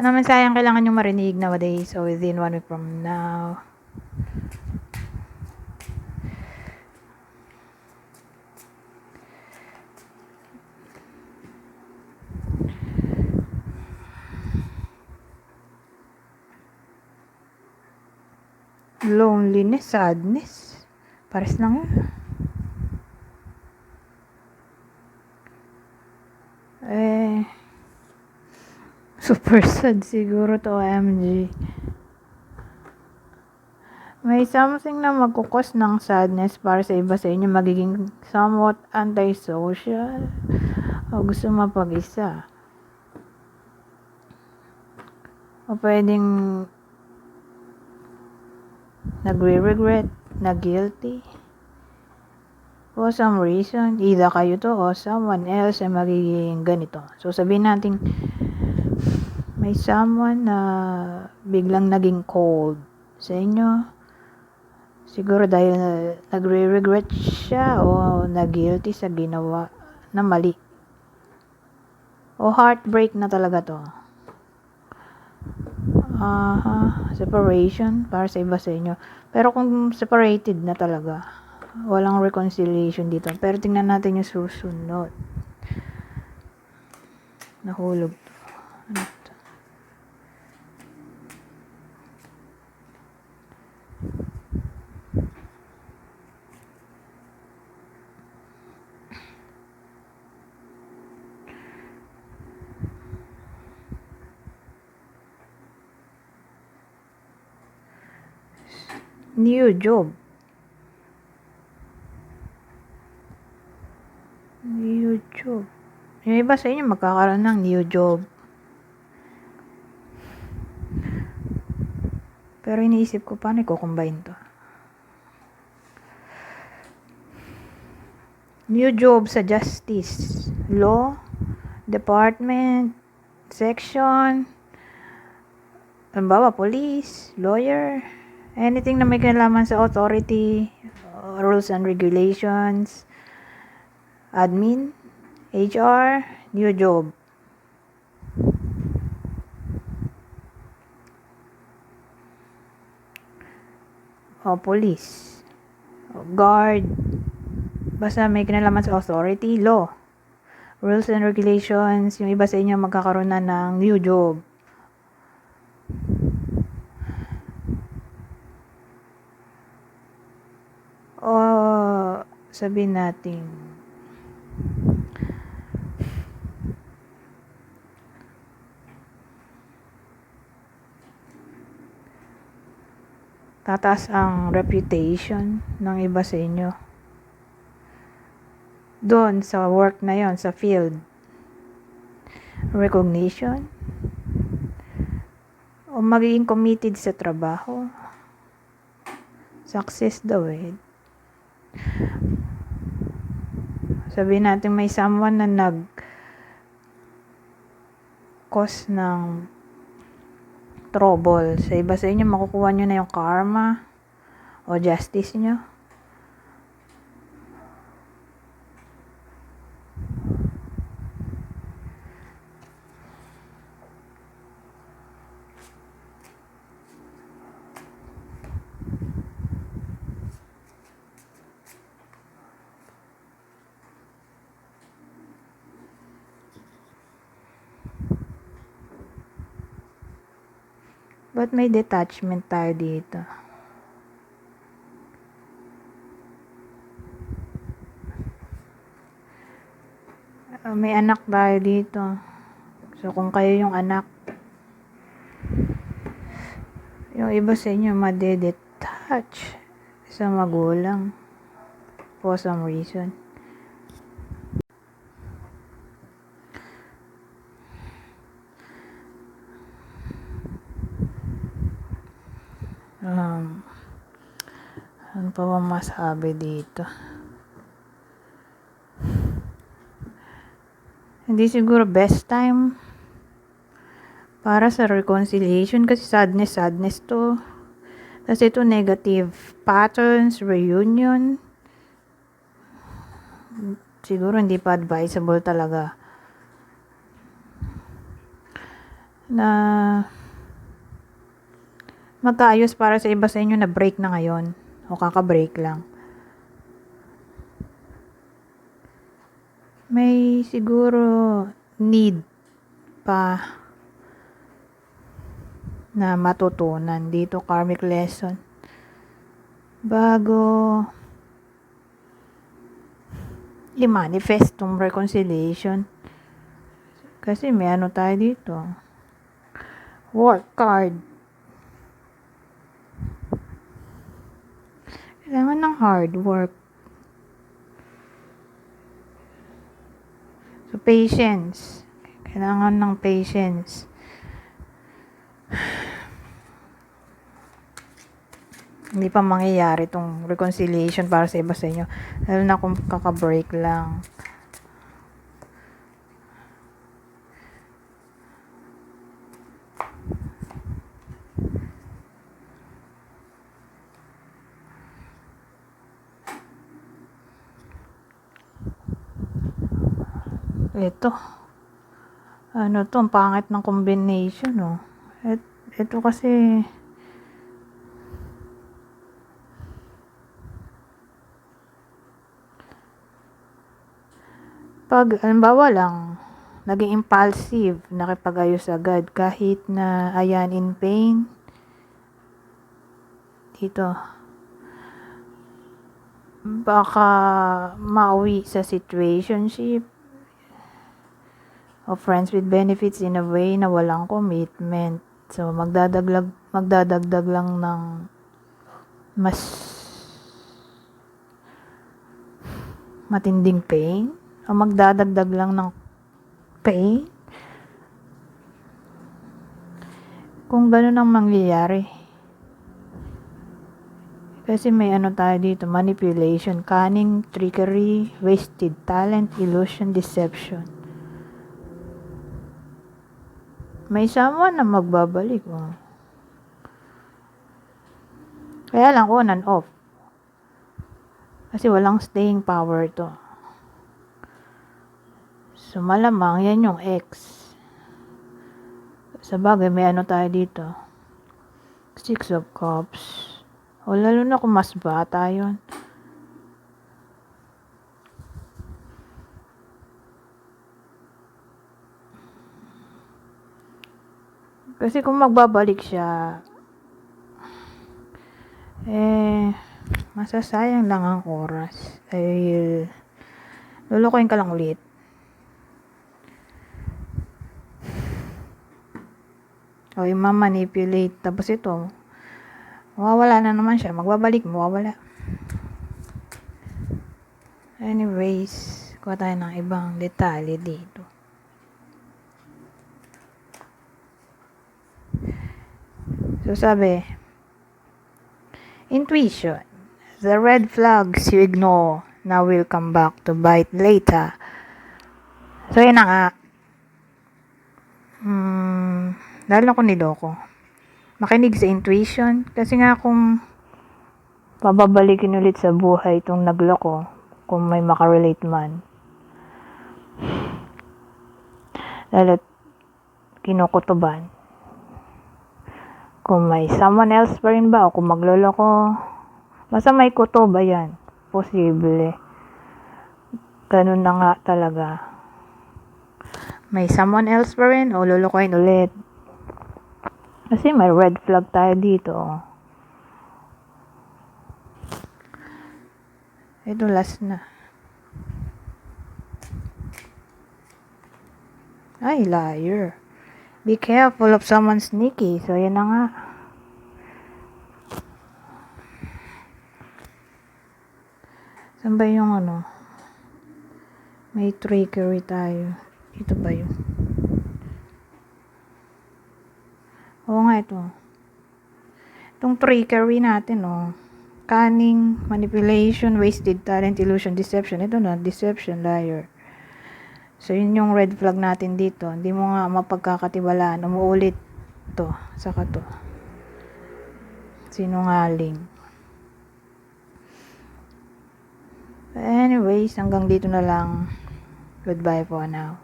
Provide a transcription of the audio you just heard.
Ano mensaheng kailangan nyo marinig nowadays o within 1 week from now? Loneliness, sadness. Pares lang yun. Super sad siguro to, OMG. May something na magkukos ng sadness para sa iba sa inyo, magiging somewhat antisocial o gusto mapag-isa. O pwedeng nagre-regret, na-guilty. For some reason, either kayo to o someone else ay magiging ganito. So sabihin natin, may someone na biglang naging cold sa inyo. Siguro dahil nagre-regret siya o na-guilty sa ginawa na mali. O heartbreak na talaga to. Separation para sa iba sa inyo. Pero kung separated na talaga, walang reconciliation dito. Pero tingnan natin yung susunod. Nahulog to. Ano to? New job. New job. Yung iba sa inyo magkakaroon ng new job. Pero iniisip ko paano i-combine to. New job sa justice, law, department, section, halimbawa police, lawyer, anything na may kinalaman sa authority, rules and regulations, admin, HR, new job. O police, o guard, basta may kinalaman sa authority, law, rules and regulations. Yung iba sa inyo magkakaroon na ng new job. O sabihin natin, tataas ang reputation ng iba sa inyo doon sa work na yon, sa field. Recognition, o magiging committed sa trabaho. Success daw eh. Sabihin natin may someone na cause ng trouble sa iba sa inyo, makukuha nyo na yung karma o justice nyo. But may detachment tayo dito. May anak tayo dito. So kung kayo yung anak, yung iba sa inyo madedetach sa magulang for some reason. Ano pa ba masabi dito? Hindi siguro best time para sa reconciliation kasi sadness to. Kasi ito negative patterns, reunion. Siguro hindi pa advisable talaga. na magkaayos para sa iba sa inyo na break na ngayon o kaka-break lang. May siguro need pa na matutunan dito, karmic lesson, bago i-manifest tong reconciliation. Kasi may ano tayo dito, work card. Kailangan ng hard work. So, patience. Kailangan ng patience. Hindi pa mangyayari itong reconciliation para sa iba sa inyo. Lalo na kung kaka-break lang. Ito. Ano to, ang pangit ng combination, oh. Ito kasi pag, halimbawa lang, naging impulsive, nakipag-ayos agad, kahit na, ayan, in pain, dito, baka mauwi sa situationship, o friends with benefits in a way na walang commitment. So, magdadagdag lang ng mas matinding pain, o magdadagdag lang ng pain. Kung ganun ang mangyayari. Kasi may ano tayo dito, manipulation, cunning, trickery, wasted talent, illusion, deception. May someone na magbabalik, oh. Kaya lang on and off. Kasi walang staying power to. So, malamang yan yung ex. Sa bagay, may ano tayo dito, 6 of Cups. O lalo na kung mas bata yun. Kasi kung magbabalik siya, masasayang lang ang oras. Ay, lulukoyin ka lang ulit. O i-manipulate. Tapos ito, mawawala na naman siya. Magbabalik, mawawala. Anyways, kuha tayo ng ibang detalye dito. So, sabi, intuition. The red flags you ignore now will come back to bite later. So, yun na nga. Lalo ko niloko. Makinig sa intuition. Kasi nga kung pababalikin ulit sa buhay itong nagloko, kung may makarelate man, lalo kinukutuban, kung may someone else pa rin ba o kung magloloko, basta may kutoba yan. Posible. Ganun na nga talaga. May someone else pa rin o lolokohin ulit. Kasi may red flag tayo dito. Ito last na. Ay, liar. Be careful of someone sneaky. So, yan na nga. Saan ba yung ano? May trickery tayo. Ito ba yun? Oo nga ito. Itong trickery natin, oh. Cunning, manipulation, wasted talent, illusion, deception. Ito na, deception, liar. So, yun yung red flag natin dito. Hindi mo nga mapagkakatiwalaan. Umuulit to. Saka to. Sinungaling. Anyways, hanggang dito na lang. Goodbye for now.